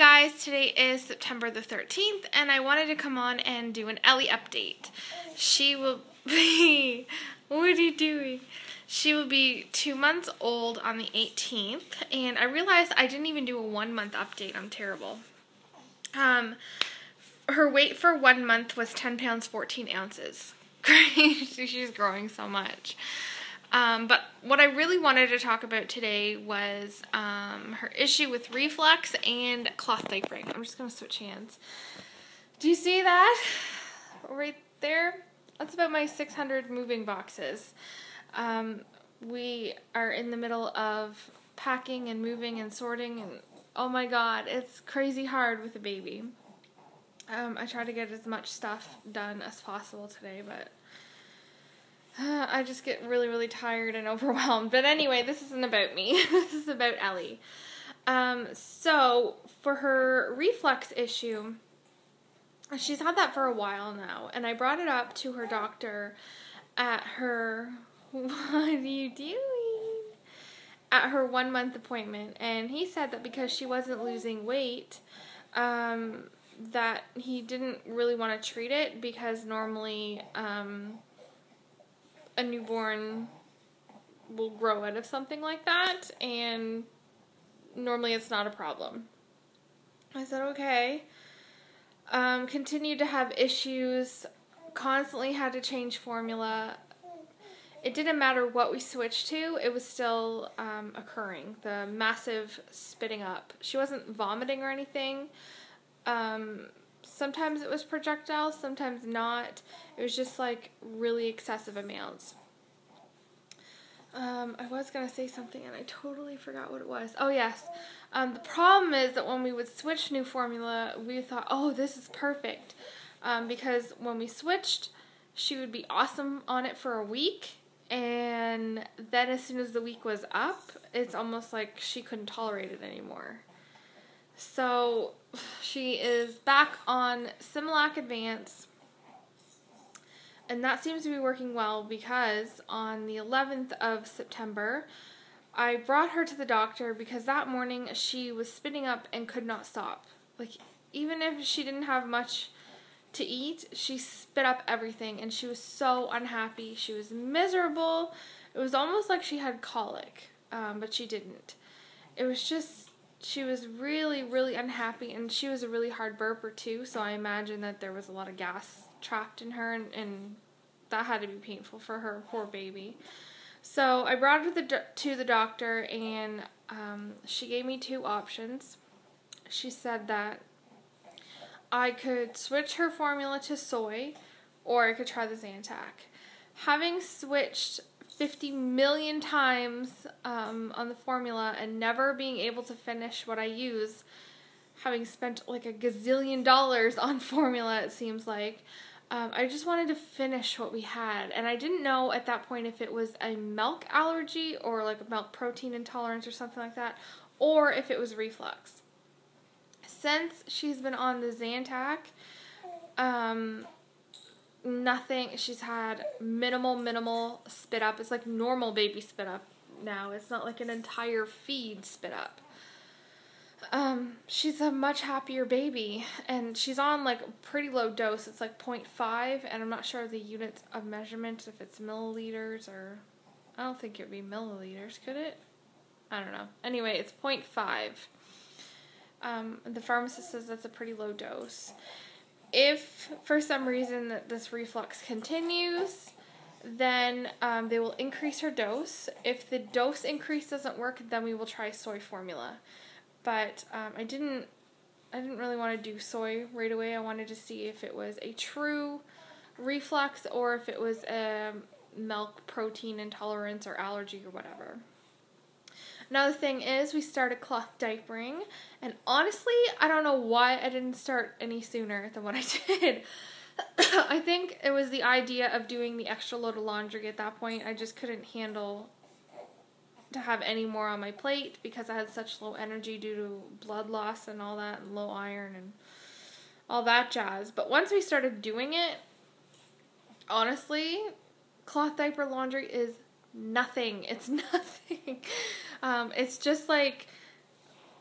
guys, today is September the 13th and I wanted to come on and do an Elli update. She will be, what are you doing? She will be 2 months old on the 18th and I realized I didn't even do a 1 month update. I'm terrible. Her weight for 1 month was 10 pounds 14 ounces. Crazy, she's growing so much. But what I really wanted to talk about today was her issue with reflux and cloth diapering. I'm just going to switch hands. Do you see that? Right there? That's about my 600 moving boxes. We are in the middle of packing and moving and sorting, and oh my god, it's crazy hard with a baby. I try to get as much stuff done as possible today, but I just get really, really tired and overwhelmed. But anyway, this isn't about me. This is about Elli. So, for her reflux issue, she's had that for a while now. And I brought it up to her doctor at her, what are you doing? At her 1 month appointment. And he said that because she wasn't losing weight, that he didn't really want to treat it because normally, a newborn will grow out of something like that, and normally it's not a problem. I said, okay. Continued to have issues, constantly had to change formula. It didn't matter what we switched to, it was still occurring. The massive spitting up. She wasn't vomiting or anything. Sometimes it was projectiles, sometimes not. It was just like really excessive amounts. I was going to say something and I totally forgot what it was. Oh yes, the problem is that when we would switch new formula, we thought, oh, this is perfect. Because when we switched, she would be awesome on it for a week. And then as soon as the week was up, it's almost like she couldn't tolerate it anymore. So she is back on Similac Advance, and that seems to be working well because on the 11th of September, I brought her to the doctor because that morning she was spitting up and could not stop. Like, even if she didn't have much to eat, she spit up everything, and she was so unhappy. She was miserable. It was almost like she had colic, but she didn't. It was just, she was really, really unhappy, and she was a really hard burper too, so I imagine that there was a lot of gas trapped in her, and that had to be painful for her poor baby. So I brought her to the doctor, and she gave me two options. She said that I could switch her formula to soy, or I could try the Zantac. Having switched 50 million times on the formula and never being able to finish what I use, having spent like a gazillion dollars on formula, it seems like, I just wanted to finish what we had. And I didn't know at that point if it was a milk allergy or like a milk protein intolerance or something like that, or if it was reflux. Since she's been on the Zantac, nothing. She's had minimal spit up. It's like normal baby spit up now. It's not like an entire feed spit up. She's a much happier baby, and she's on like a pretty low dose. It's like 0.5, and I'm not sure of the units of measurement, if it's milliliters or, I don't think it would be milliliters, could it? I don't know. Anyway, it's 0.5. The pharmacist says that's a pretty low dose. If for some reason this reflux continues, then they will increase her dose. If the dose increase doesn't work, then we will try soy formula. But I didn't really want to do soy right away. I wanted to see if it was a true reflux or if it was a milk protein intolerance or allergy or whatever. Another thing is we started cloth diapering, and honestly, I don't know why I didn't start any sooner than what I did. I think it was the idea of doing the extra load of laundry at that point. I just couldn't handle to have any more on my plate because I had such low energy due to blood loss and all that, and low iron and all that jazz. But once we started doing it, honestly, cloth diaper laundry is nothing. It's nothing. It's just like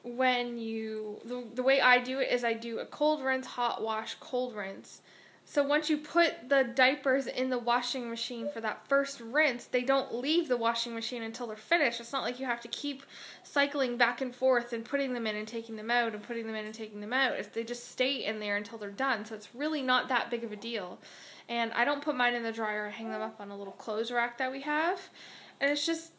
when the way I do it is I do a cold rinse, hot wash, cold rinse. So once you put the diapers in the washing machine for that first rinse, they don't leave the washing machine until they're finished. It's not like you have to keep cycling back and forth and putting them in and taking them out and putting them in and taking them out. They just stay in there until they're done. So it's really not that big of a deal. And I don't put mine in the dryer. I hang them up on a little clothes rack that we have. And it's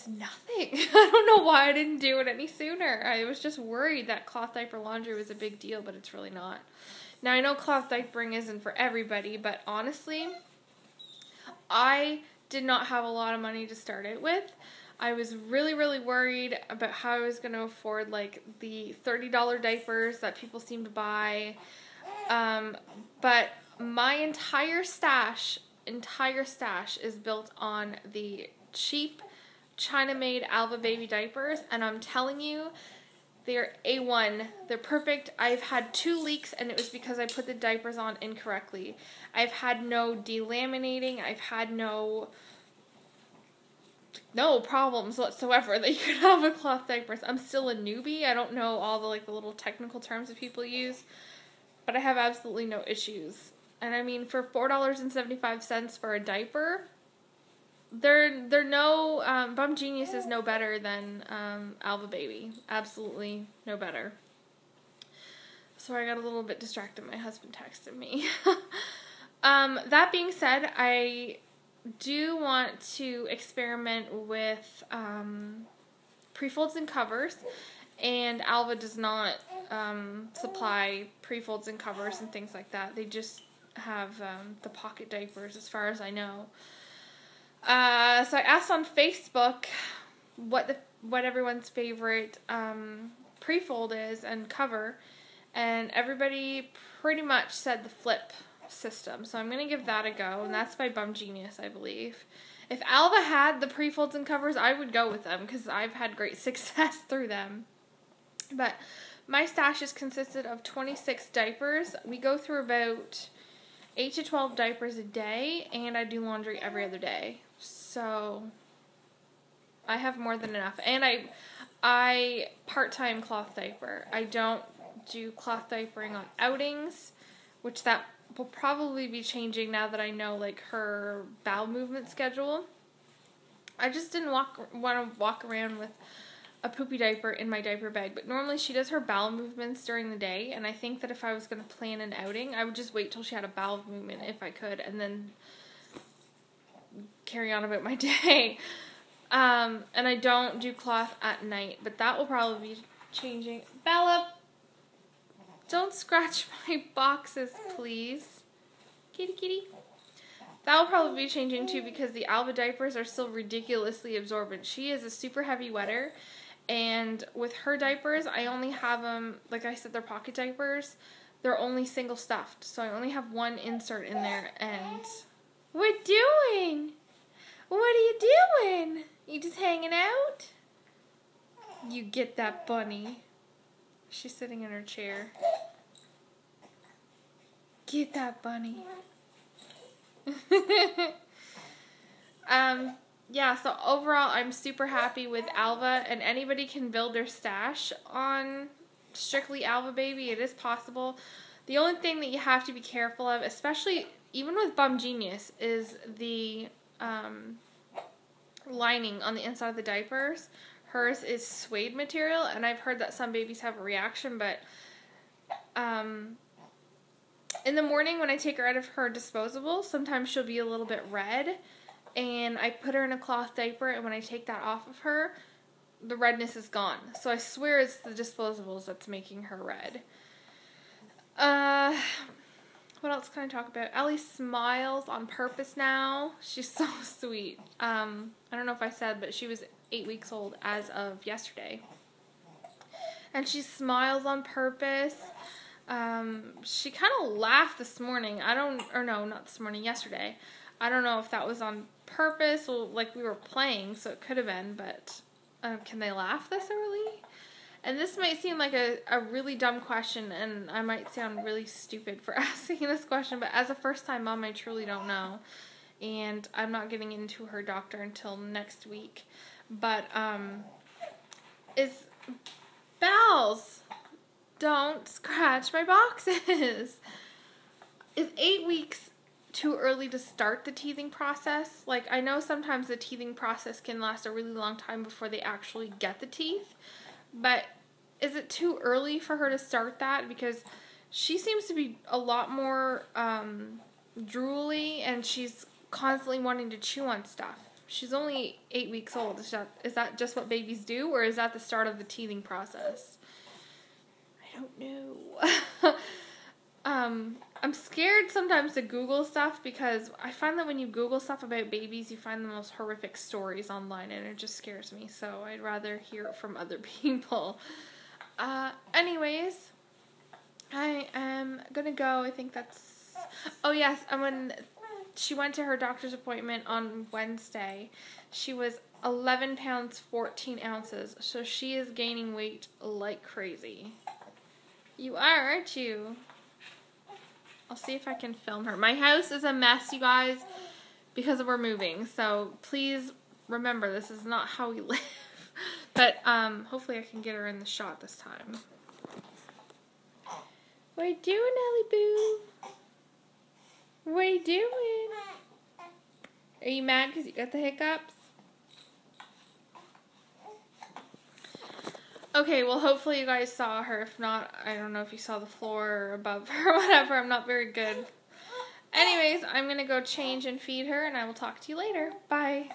nothing. I don't know why I didn't do it any sooner. I was just worried that cloth diaper laundry was a big deal, but it's really not. Now, I know cloth diapering isn't for everybody, but honestly, I did not have a lot of money to start it with. I was really, really worried about how I was going to afford, like, the $30 diapers that people seem to buy. But my entire stash is built on the cheap China-made Alva baby diapers, and I'm telling you, they're A1. They're perfect. I've had 2 leaks, and it was because I put the diapers on incorrectly. I've had no delaminating. I've had no problems whatsoever that you could have with cloth diapers. I'm still a newbie. I don't know all the little technical terms that people use, but I have absolutely no issues. And I mean, for $4.75 for a diaper, they're no, Bum Genius is no better than Alva Baby. Absolutely no better. So I got a little bit distracted. My husband texted me. That being said, I do want to experiment with pre-folds and covers. And Alva does not supply pre-folds and covers and things like that. They just have the pocket diapers as far as I know. So I asked on Facebook what everyone's favorite pre-fold is and cover, and everybody pretty much said the flip system. So I'm going to give that a go, and that's by Bum Genius, I believe. If Alva had the pre-folds and covers, I would go with them because I've had great success through them. But my stash is consisted of 26 diapers. We go through about 8 to 12 diapers a day, and I do laundry every other day. So I have more than enough. And I part-time cloth diaper. I don't do cloth diapering on outings, which that will probably be changing now that I know like her bowel movement schedule. I just didn't want to walk around with a poopy diaper in my diaper bag, but normally she does her bowel movements during the day, and I think that if I was going to plan an outing, I would just wait till she had a bowel movement if I could, and then carry on about my day. And I don't do cloth at night, but that will probably be changing. Bella, don't scratch my boxes, please. Kitty, kitty. That will probably be changing too because the Alva diapers are still ridiculously absorbent. She is a super heavy wetter, and with her diapers, I only have them, like I said, they're pocket diapers. They're only single stuffed, so I only have one insert in there, and what doing? What are you doing? You just hanging out? You get that bunny. She's sitting in her chair. Get that bunny. Yeah, so overall, I'm super happy with Alva, and anybody can build their stash on strictly Alva Baby. It is possible. The only thing that you have to be careful of, especially even with Bum Genius, is the lining on the inside of the diapers. Hers is suede material, and I've heard that some babies have a reaction, but in the morning when I take her out of her disposable, sometimes she'll be a little bit red, and I put her in a cloth diaper, and when I take that off of her, the redness is gone. So I swear it's the disposables that's making her red. What else can I talk about? Elli smiles on purpose now. She's so sweet. I don't know if I said, but she was 8 weeks old as of yesterday. And she smiles on purpose. She kind of laughed this morning. Not this morning, yesterday. I don't know if that was on purpose or like we were playing, so it could have been, but can they laugh this early? And this might seem like a really dumb question, and I might sound really stupid for asking this question, but as a first-time mom, I truly don't know. And I'm not getting into her doctor until next week. But Bells, don't scratch my boxes. Is 8 weeks too early to start the teething process? Like, I know sometimes the teething process can last a really long time before they actually get the teeth, but is it too early for her to start that? Because she seems to be a lot more drooly, and she's constantly wanting to chew on stuff. She's only 8 weeks old. Is that just what babies do, or is that the start of the teething process? I don't know. I'm scared sometimes to Google stuff, because I find that when you Google stuff about babies, you find the most horrific stories online, and it just scares me. So I'd rather hear it from other people. Anyways, I am gonna go. I think that's... Oh, yes, when she went to her doctor's appointment on Wednesday, she was 11 pounds, 14 ounces. So she is gaining weight like crazy. You are, aren't you? I'll see if I can film her. My house is a mess, you guys, because we're moving. So please remember, this is not how we live. But hopefully I can get her in the shot this time. What are you doing, Ellie Boo? What are you doing? Are you mad because you got the hiccups? Okay, well, hopefully you guys saw her. If not, I don't know if you saw the floor or above her or whatever. I'm not very good. Anyways, I'm going to go change and feed her, and I will talk to you later. Bye.